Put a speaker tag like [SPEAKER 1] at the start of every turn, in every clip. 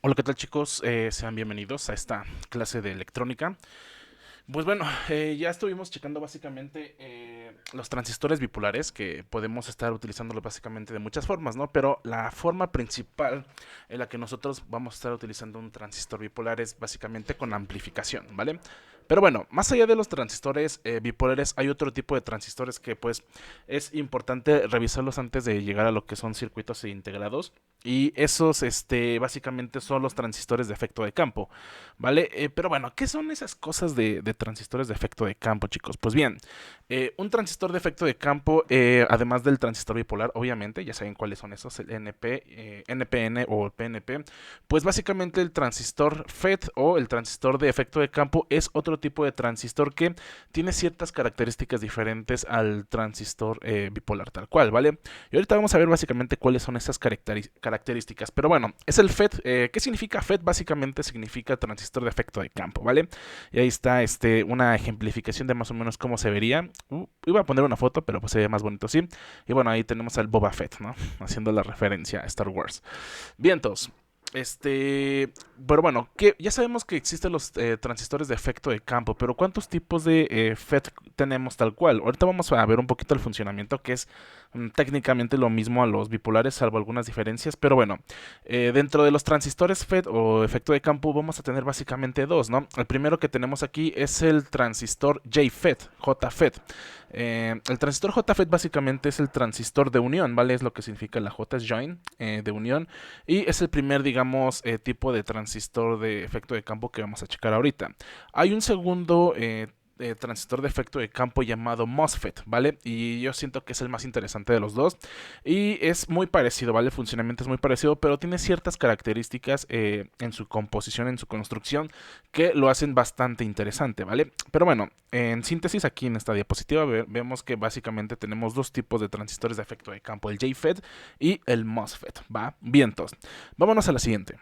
[SPEAKER 1] Hola, ¿qué tal chicos? Sean bienvenidos a esta clase de electrónica. Pues bueno, ya estuvimos checando básicamente los transistores bipolares que podemos estar utilizándolos básicamente de muchas formas, ¿no? Pero la forma principal en la que nosotros vamos a estar utilizando un transistor bipolar es básicamente con amplificación, ¿vale? Pero bueno, más allá de los transistores bipolares, hay otro tipo de transistores que pues es importante revisarlos antes de llegar a lo que son circuitos integrados. Y esos, básicamente son los transistores de efecto de campo, ¿vale? Pero bueno, ¿qué son esas cosas de transistores de efecto de campo, chicos? Pues bien, un transistor de efecto de campo, además del transistor bipolar, obviamente, ya saben cuáles son esos, el NP, NPN o el PNP, pues básicamente el transistor FET o el transistor de efecto de campo es otro tipo de transistor que tiene ciertas características diferentes al transistor bipolar tal cual, ¿vale? Y ahorita vamos a ver básicamente cuáles son esas características. Pero bueno, es el FET. ¿Qué significa FET? Básicamente significa transistor de efecto de campo, ¿vale? Y ahí está una ejemplificación de más o menos cómo se vería. Iba a poner una foto, pero pues se ve más bonito así. Y bueno, ahí tenemos al Boba Fett, ¿no? Haciendo la referencia a Star Wars. Vientos. Pero bueno, ya sabemos que existen los transistores de efecto de campo, pero ¿cuántos tipos de FET tenemos tal cual? Ahorita vamos a ver un poquito el funcionamiento, que es técnicamente lo mismo a los bipolares, salvo algunas diferencias, pero bueno, dentro de los transistores FET o efecto de campo vamos a tener básicamente dos, ¿no? El primero que tenemos aquí es el transistor JFET, JFET. El transistor JFET básicamente es el transistor de unión, ¿vale? Es lo que significa la J, es join, de unión. Y es el primer, digamos, tipo de transistor de efecto de campo que vamos a checar ahorita. Hay un segundo transistor de efecto de campo llamado MOSFET, ¿vale? Y yo siento que es el más interesante de los dos. Y es muy parecido, ¿vale? El funcionamiento es muy parecido, pero tiene ciertas características en su composición, en su construcción, que lo hacen bastante interesante, ¿vale? Pero bueno, en síntesis, aquí en esta diapositiva vemos que básicamente tenemos dos tipos de transistores de efecto de campo, el JFET y el MOSFET, ¿va? Vientos. Vámonos a la siguiente.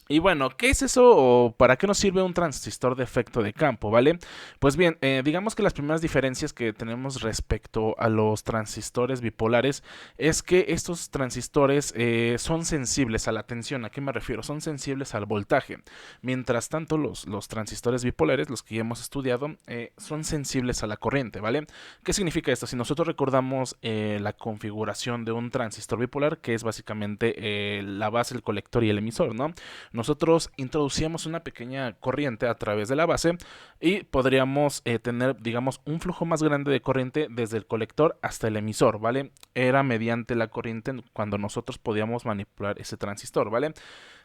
[SPEAKER 1] Y bueno, ¿qué es eso o para qué nos sirve un transistor de efecto de campo, ¿vale? Pues bien, digamos que las primeras diferencias que tenemos respecto a los transistores bipolares es que estos transistores son sensibles a la tensión. ¿A qué me refiero? Son sensibles al voltaje. Mientras tanto, los transistores bipolares, los que ya hemos estudiado, son sensibles a la corriente, ¿vale? ¿Qué significa esto? Si nosotros recordamos la configuración de un transistor bipolar, que es básicamente la base, el colector y el emisor, ¿no? Nosotros introducíamos una pequeña corriente a través de la base y podríamos tener, digamos, un flujo más grande de corriente desde el colector hasta el emisor, ¿vale? Era mediante la corriente cuando nosotros podíamos manipular ese transistor, ¿vale?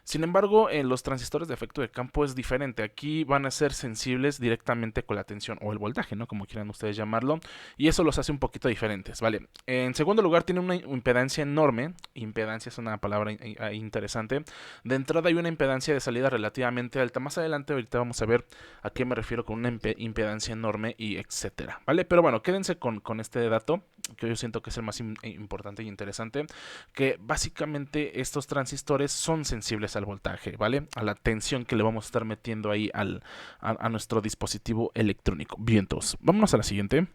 [SPEAKER 1] Sin embargo, en los transistores de efecto de campo es diferente. Aquí van a ser sensibles directamente con la tensión o el voltaje, ¿no? Como quieran ustedes llamarlo. Y eso los hace un poquito diferentes, ¿vale? En segundo lugar, tiene una impedancia enorme. Impedancia es una palabra interesante. De entrada hay una impedancia de salida relativamente alta. Más adelante ahorita vamos a ver a qué me refiero con una impedancia enorme y etcétera, ¿vale? Pero bueno, quédense con este dato que yo siento que es el más importante y interesante, que básicamente estos transistores son sensibles al voltaje, ¿vale? A la tensión que le vamos a estar metiendo ahí a nuestro dispositivo electrónico. Bien, entonces, vámonos a la siguiente.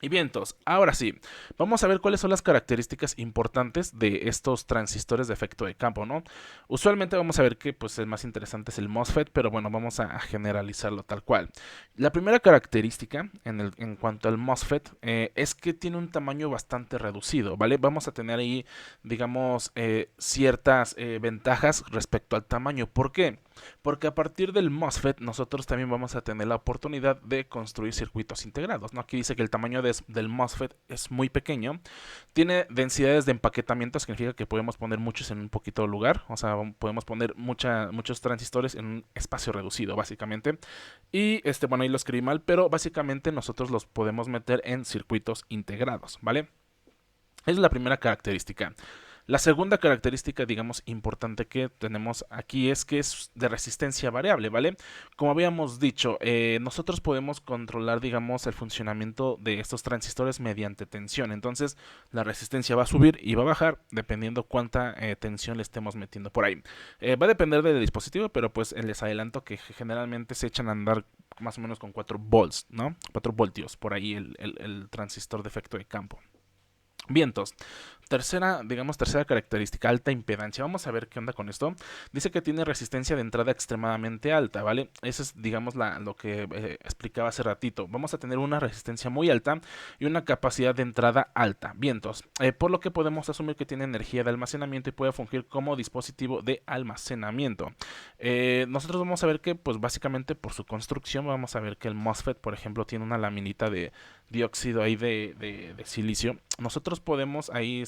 [SPEAKER 1] Y bien, entonces, ahora sí, vamos a ver cuáles son las características importantes de estos transistores de efecto de campo, ¿no? Usualmente vamos a ver que pues, el más interesante es el MOSFET, pero bueno, vamos a generalizarlo tal cual. La primera característica en cuanto al MOSFET es que tiene un tamaño bastante reducido, ¿vale? Vamos a tener ahí, digamos, ciertas ventajas respecto al tamaño. ¿Por qué? Porque a partir del MOSFET nosotros también vamos a tener la oportunidad de construir circuitos integrados, ¿no? Aquí dice que el tamaño del MOSFET es muy pequeño, tiene densidades de empaquetamiento, significa que podemos poner muchos en un poquito lugar, o sea, podemos poner muchos transistores en un espacio reducido, básicamente. Y bueno, ahí lo escribí mal, pero básicamente nosotros los podemos meter en circuitos integrados, ¿vale? Es la primera característica. La segunda característica, digamos, importante que tenemos aquí es que es de resistencia variable, ¿vale? Como habíamos dicho, nosotros podemos controlar, digamos, el funcionamiento de estos transistores mediante tensión. Entonces, la resistencia va a subir y va a bajar dependiendo cuánta tensión le estemos metiendo por ahí. Va a depender del dispositivo, pero pues les adelanto que generalmente se echan a andar más o menos con 4 volts, ¿no? 4 voltios por ahí el transistor de efecto de campo. Vientos. tercera característica, alta impedancia. Vamos a ver qué onda con esto. Dice que tiene resistencia de entrada extremadamente alta, ¿vale? Eso es, digamos, lo que explicaba hace ratito. Vamos a tener una resistencia muy alta y una capacidad de entrada alta, vientos, por lo que podemos asumir que tiene energía de almacenamiento y puede fungir como dispositivo de almacenamiento. Nosotros vamos a ver que, pues básicamente por su construcción, vamos a ver que el MOSFET, por ejemplo, tiene una laminita de dióxido ahí de silicio. Nosotros podemos ahí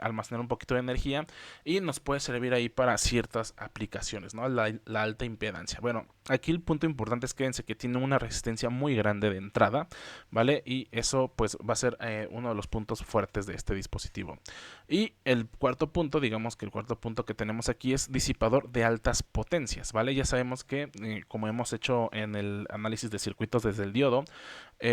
[SPEAKER 1] almacenar un poquito de energía y nos puede servir ahí para ciertas aplicaciones, ¿no? La alta impedancia. Bueno, aquí el punto importante es que tiene una resistencia muy grande de entrada, ¿vale? Y eso pues va a ser uno de los puntos fuertes de este dispositivo. Y el cuarto punto, digamos que el cuarto punto que tenemos aquí es disipador de altas potencias, ¿vale? Ya sabemos que como hemos hecho en el análisis de circuitos desde el diodo,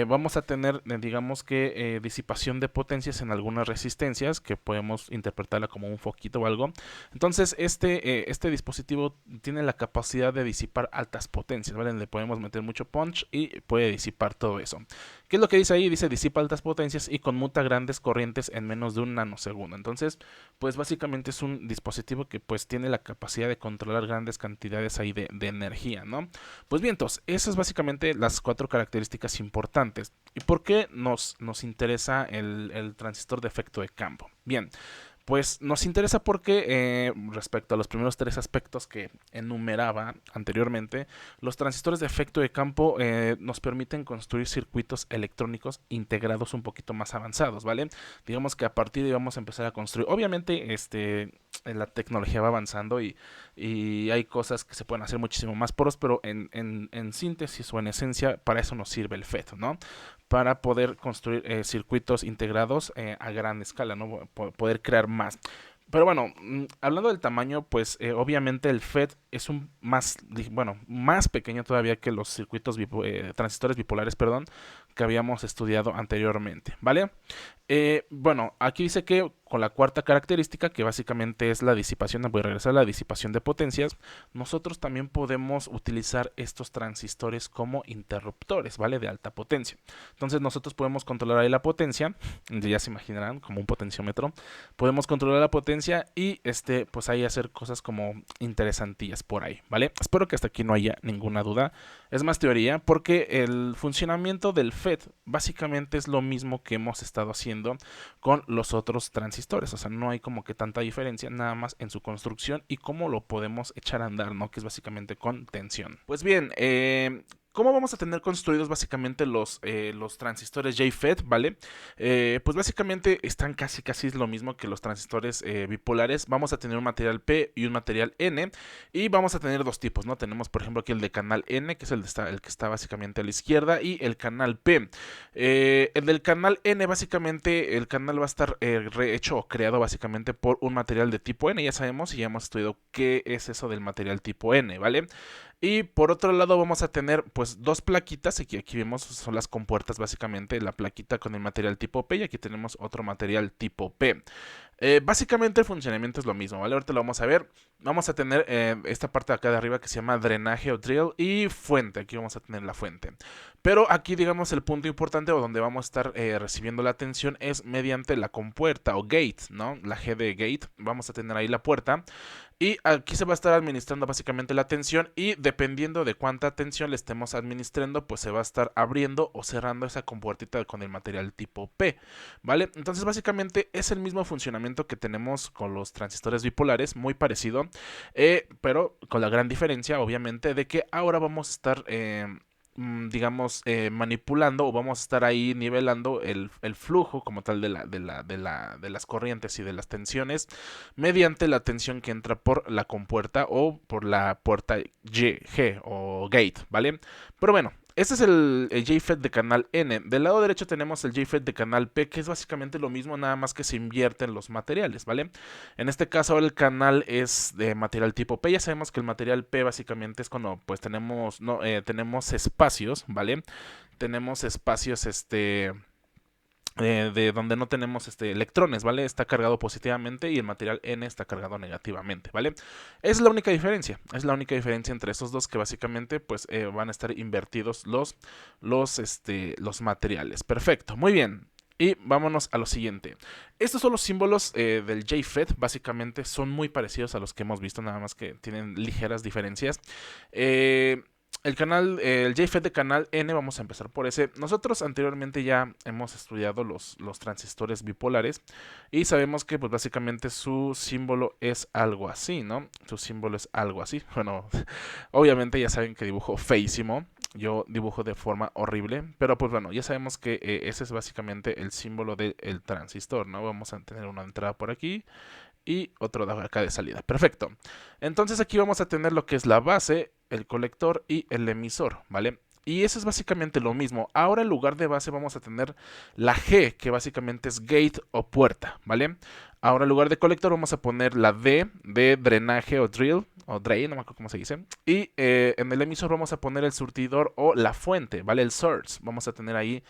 [SPEAKER 1] vamos a tener, digamos que disipación de potencias en algunas resistencias que podemos interpretarla como un foquito o algo. Entonces este dispositivo tiene la capacidad de disipar altas potencias, ¿vale? Le podemos meter mucho punch y puede disipar todo eso. ¿Qué es lo que dice ahí? Dice disipa altas potencias y conmuta grandes corrientes en menos de un nanosegundo. Entonces, pues básicamente es un dispositivo que pues tiene la capacidad de controlar grandes cantidades ahí de energía, ¿no? Pues bien, entonces, esas es básicamente las 4 características importantes. ¿Y por qué nos interesa el transistor de efecto de campo? Bien, pues nos interesa porque respecto a los primeros 3 aspectos que enumeraba anteriormente, los transistores de efecto de campo nos permiten construir circuitos electrónicos integrados un poquito más avanzados, ¿vale? Digamos que a partir de ahí vamos a empezar a construir. Obviamente, la tecnología va avanzando y hay cosas que se pueden hacer muchísimo más poros, pero en síntesis o en esencia, para eso nos sirve el FET, ¿no? Para poder construir circuitos integrados a gran escala, ¿no? Poder crear más. Pero bueno, hablando del tamaño, pues obviamente el FET es más pequeño todavía que los circuitos transistores bipolares, perdón, que habíamos estudiado anteriormente, ¿vale? Bueno, aquí dice que con la cuarta característica, que básicamente es la disipación, voy a regresar a la disipación de potencias, nosotros también podemos utilizar estos transistores como interruptores, ¿vale? De alta potencia. Entonces nosotros podemos controlar ahí la potencia, ya se imaginarán, como un potenciómetro. Podemos controlar la potencia y pues ahí hacer cosas como interesantillas por ahí, ¿vale? Espero que hasta aquí no haya ninguna duda. Es más teoría, porque el funcionamiento del FET básicamente es lo mismo que hemos estado haciendo con los otros transistores. O sea, no hay como que tanta diferencia, nada más en su construcción y cómo lo podemos echar a andar, ¿no? Que es básicamente con tensión. Pues bien, ¿cómo vamos a tener construidos básicamente los transistores JFET, ¿vale? Pues básicamente están casi lo mismo que los transistores bipolares. Vamos a tener un material P y un material N. Y vamos a tener 2 tipos, ¿no? Tenemos, por ejemplo, aquí el de canal N, que es el que está básicamente a la izquierda, y el canal P. El del canal N, básicamente, el canal va a estar hecho o creado básicamente por un material de tipo N. Ya sabemos y ya hemos estudiado qué es eso del material tipo N, ¿vale? Y por otro lado vamos a tener pues 2 plaquitas, aquí vemos son las compuertas básicamente, la plaquita con el material tipo P y aquí tenemos otro material tipo P. Básicamente el funcionamiento es lo mismo, ¿vale? Ahorita lo vamos a ver. Vamos a tener esta parte de acá de arriba que se llama drenaje o drill y fuente, aquí vamos a tener la fuente. Pero aquí digamos el punto importante o donde vamos a estar recibiendo la tensión es mediante la compuerta o gate, ¿no? La G de gate, vamos a tener ahí la puerta. Y aquí se va a estar administrando básicamente la tensión y dependiendo de cuánta tensión le estemos administrando, pues se va a estar abriendo o cerrando esa compuertita con el material tipo P, ¿vale? Entonces básicamente es el mismo funcionamiento que tenemos con los transistores bipolares, muy parecido, pero con la gran diferencia obviamente de que ahora vamos a estar digamos, manipulando o vamos a estar ahí nivelando el flujo como tal de las corrientes y de las tensiones mediante la tensión que entra por la compuerta o por la puerta G o gate, ¿vale? Pero bueno, este es el JFET de canal N. Del lado derecho tenemos el JFET de canal P, que es básicamente lo mismo, nada más que se invierten los materiales, ¿vale? En este caso ahora el canal es de material tipo P. Ya sabemos que el material P básicamente es cuando pues tenemos, no, tenemos espacios, ¿vale? Tenemos espacios, de donde no tenemos electrones, ¿vale? Está cargado positivamente y el material N está cargado negativamente, ¿vale? Es la única diferencia, entre esos dos que básicamente pues van a estar invertidos los materiales. Perfecto, muy bien. Y vámonos a lo siguiente. Estos son los símbolos del JFET. Básicamente son muy parecidos a los que hemos visto, nada más que tienen ligeras diferencias. El JFET de canal N, vamos a empezar por ese. Nosotros anteriormente ya hemos estudiado los transistores bipolares y sabemos que pues básicamente su símbolo es algo así, ¿no? Su símbolo es algo así. Bueno, obviamente ya saben que dibujo feísimo. Yo dibujo de forma horrible, pero pues bueno, ya sabemos que ese es básicamente el símbolo del transistor, ¿no? Vamos a tener una entrada por aquí y otro de acá de salida. Perfecto. Entonces aquí vamos a tener lo que es la base, el colector y el emisor, ¿vale? Y eso es básicamente lo mismo. Ahora en lugar de base vamos a tener la G, que básicamente es gate o puerta, ¿vale? Ahora en lugar de colector vamos a poner la D de drenaje o drill, o drain, no me acuerdo cómo se dice. Y en el emisor vamos a poner el surtidor o la fuente, ¿vale? El source. Vamos a tener ahí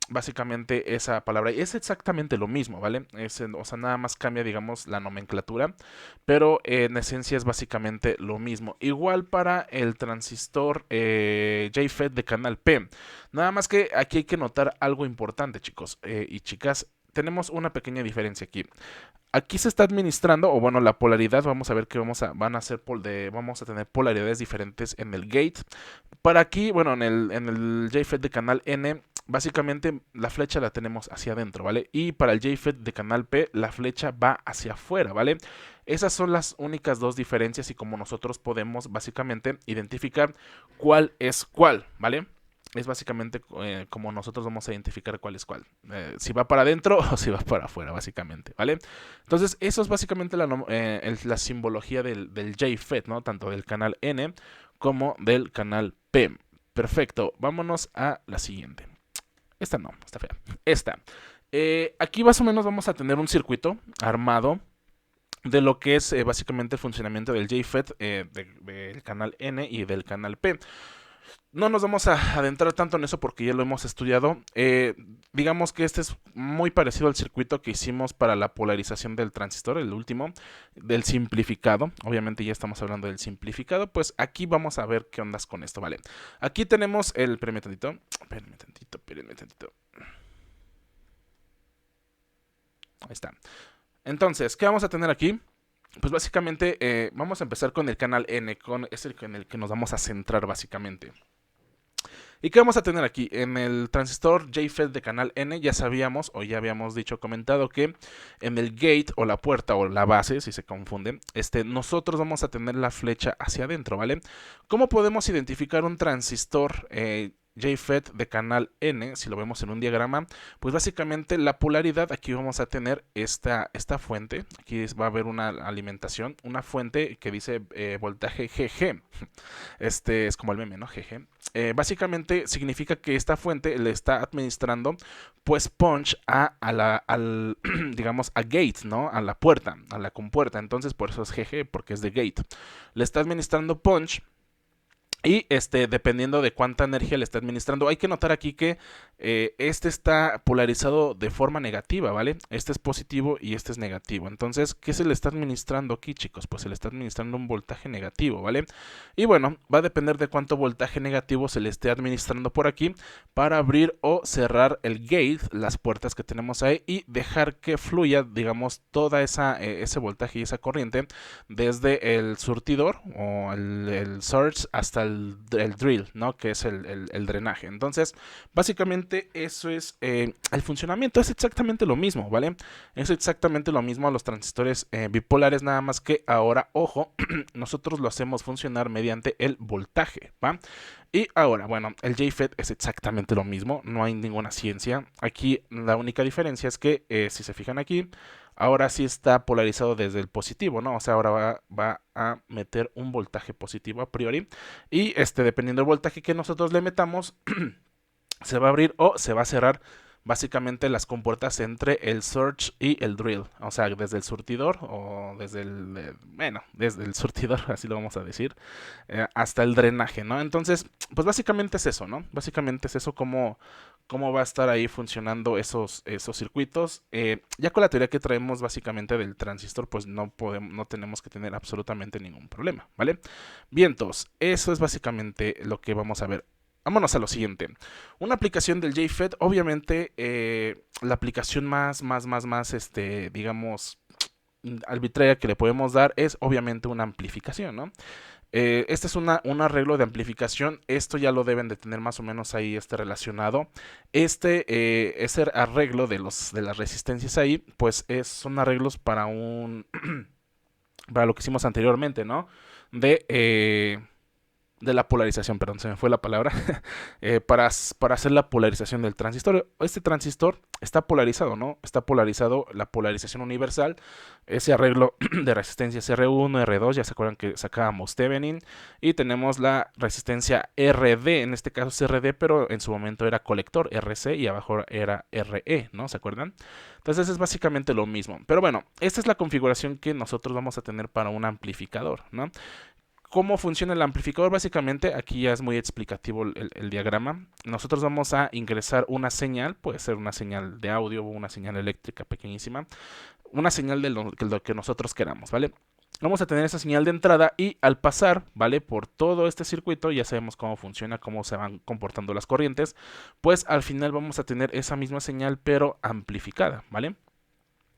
[SPEAKER 1] básicamente esa palabra. Y es exactamente lo mismo, ¿vale? O sea, nada más cambia, digamos, la nomenclatura, pero en esencia es básicamente lo mismo. Igual para el transistor JFET de canal P. Nada más que aquí hay que notar algo importante, chicos y chicas. Tenemos una pequeña diferencia aquí. Aquí se está administrando, o bueno, la polaridad, vamos a ver que vamos a tener polaridades diferentes en el gate. Para aquí, bueno, en el JFET de canal N, básicamente la flecha la tenemos hacia adentro, ¿vale? Y para el JFET de canal P, la flecha va hacia afuera, ¿vale? Esas son las únicas dos diferencias y como nosotros podemos básicamente identificar cuál es cuál, ¿vale? Es básicamente como nosotros vamos a identificar cuál es cuál. Si va para adentro o si va para afuera, básicamente, ¿vale? Entonces, eso es básicamente la simbología del JFET, ¿no? Tanto del canal N como del canal P. Perfecto, vámonos a la siguiente. Esta no, está fea. Esta. Aquí más o menos vamos a tener un circuito armado de lo que es básicamente el funcionamiento del JFET del canal N y del canal P. No nos vamos a adentrar tanto en eso porque ya lo hemos estudiado. Digamos que este es muy parecido al circuito que hicimos para la polarización del transistor, el último, del simplificado. Obviamente ya estamos hablando del simplificado. Pues aquí vamos a ver qué ondas con esto, ¿vale? Aquí tenemos el... Espérenme tantito. Ahí está. Entonces, ¿qué vamos a tener aquí? Pues básicamente vamos a empezar con el canal N, es el en el que nos vamos a centrar básicamente. ¿Y qué vamos a tener aquí? En el transistor JFET de canal N ya sabíamos, o ya habíamos comentado que en el gate o la puerta o la base, si se confunden, nosotros vamos a tener la flecha hacia adentro, ¿vale? ¿Cómo podemos identificar un transistor JFET de canal N, si lo vemos en un diagrama? Pues básicamente la polaridad, aquí vamos a tener esta fuente, aquí va a haber una alimentación, una fuente que dice voltaje GG, es como el meme, ¿no? GG. Básicamente significa que esta fuente le está administrando pues punch digamos a gate, ¿no? A la puerta, a la compuerta, entonces por eso es GG, porque es de gate. Le está administrando punch. Y dependiendo de cuánta energía le está administrando, hay que notar aquí que este está polarizado de forma negativa, ¿vale? Este es positivo y este es negativo. Entonces, ¿qué se le está administrando aquí, chicos? Pues se le está administrando un voltaje negativo, ¿vale? Y bueno, va a depender de cuánto voltaje negativo se le esté administrando por aquí para abrir o cerrar el gate, las puertas que tenemos ahí, y dejar que fluya, digamos, toda ese voltaje y esa corriente desde el surtidor o el source hasta el drill, ¿no? Que es el drenaje. Entonces, básicamente eso es el funcionamiento. Es exactamente lo mismo, ¿vale? Es exactamente lo mismo a los transistores bipolares, nada más que ahora, ojo, nosotros lo hacemos funcionar mediante el voltaje, ¿va? Y ahora, bueno, el JFET es exactamente lo mismo, no hay ninguna ciencia. Aquí la única diferencia es que, si se fijan aquí, ahora sí está polarizado desde el positivo, ¿no? O sea, ahora va a meter un voltaje positivo a priori. Y dependiendo del voltaje que nosotros le metamos, se va a abrir o se va a cerrar básicamente las compuertas entre el surge y el drill. O sea, desde el surtidor o desde el surtidor, así lo vamos a decir, hasta el drenaje, ¿no? Entonces, pues básicamente es eso, ¿no? Básicamente es eso cómo va a estar ahí funcionando esos circuitos. Ya con la teoría que traemos básicamente del transistor, pues no tenemos que tener absolutamente ningún problema, ¿vale? Vientos, eso es básicamente lo que vamos a ver. vámonos a lo siguiente. Una aplicación del JFET, obviamente, la aplicación digamos, arbitraria que le podemos dar es obviamente una amplificación, ¿no? Este es un arreglo de amplificación. Esto ya lo deben de tener más o menos ahí relacionado. Ese arreglo de las resistencias ahí, pues son arreglos para para lo que hicimos anteriormente, ¿no? De, eh, de la polarización, perdón, se me fue la palabra, para hacer la polarización del transistor. Este transistor está polarizado, ¿no? Está polarizado, la polarización universal, ese arreglo de resistencias R1, R2, ya se acuerdan que sacábamos Thevenin, y tenemos la resistencia RD, en este caso es RD, pero en su momento era colector RC y abajo era RE, ¿no? ¿Se acuerdan? Entonces es básicamente lo mismo. Pero bueno, esta es la configuración que nosotros vamos a tener para un amplificador, ¿no? ¿Cómo funciona el amplificador? Básicamente, aquí ya es muy explicativo el diagrama. Nosotros vamos a ingresar una señal, puede ser una señal de audio o una señal eléctrica pequeñísima, una señal de lo que nosotros queramos, ¿vale? Vamos a tener esa señal de entrada y al pasar, ¿vale? Por todo este circuito, ya sabemos cómo funciona, cómo se van comportando las corrientes, pues al final vamos a tener esa misma señal pero amplificada, ¿vale?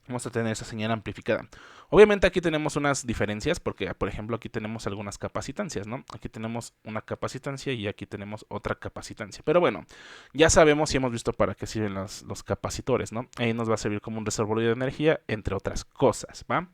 [SPEAKER 1] Vamos a tener esa señal amplificada. Obviamente aquí tenemos unas diferencias porque, por ejemplo, aquí tenemos algunas capacitancias, ¿no? Aquí tenemos una capacitancia y aquí tenemos otra capacitancia. Pero bueno, ya sabemos y hemos visto para qué sirven los capacitores, ¿no? Ahí nos va a servir como un reservorio de energía, entre otras cosas, ¿va?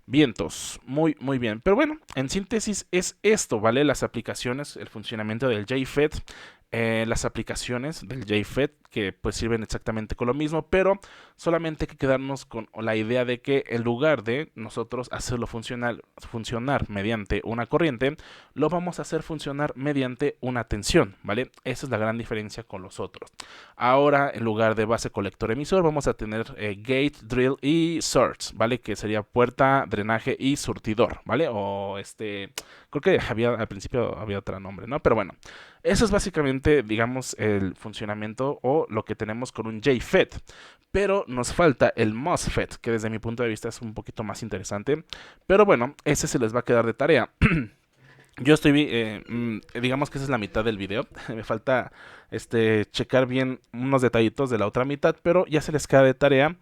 [SPEAKER 1] Vientos, muy bien. Pero bueno, en síntesis es esto, ¿vale? Las aplicaciones, el funcionamiento del JFET, las aplicaciones del JFET que pues sirven exactamente con lo mismo, pero solamente hay que quedarnos con la idea de que en lugar de nosotros hacerlo funcionar mediante una corriente, lo vamos a hacer funcionar mediante una tensión, ¿vale? Esa es la gran diferencia con los otros. Ahora, en lugar de base colector emisor, vamos a tener gate, drill y source, ¿vale? Que sería puerta, drenaje y surtidor, ¿vale? O creo que al principio había otro nombre, ¿no? Pero bueno, eso es básicamente, digamos, el funcionamiento o lo que tenemos con un JFET. Pero nos falta el MOSFET, que desde mi punto de vista es un poquito más interesante. Pero bueno, ese se les va a quedar de tarea. Yo digamos que esa es la mitad del video. Me falta checar bien unos detallitos de la otra mitad, pero ya se les queda de tarea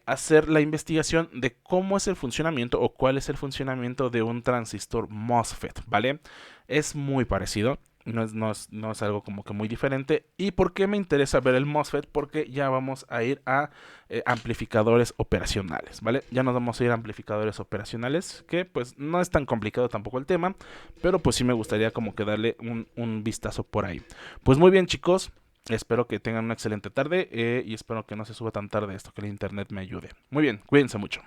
[SPEAKER 1] hacer la investigación de cómo es el funcionamiento o cuál es el funcionamiento de un transistor MOSFET, ¿vale? Es muy parecido. No es algo como que muy diferente. ¿Y por qué me interesa ver el MOSFET? Porque ya vamos a ir a amplificadores operacionales, ¿vale? Ya nos vamos a ir a amplificadores operacionales, que pues no es tan complicado tampoco el tema, pero pues sí me gustaría como que darle un vistazo por ahí. Pues muy bien, chicos. Espero que tengan una excelente tarde y espero que no se suba tan tarde esto, que el internet me ayude. Muy bien, cuídense mucho.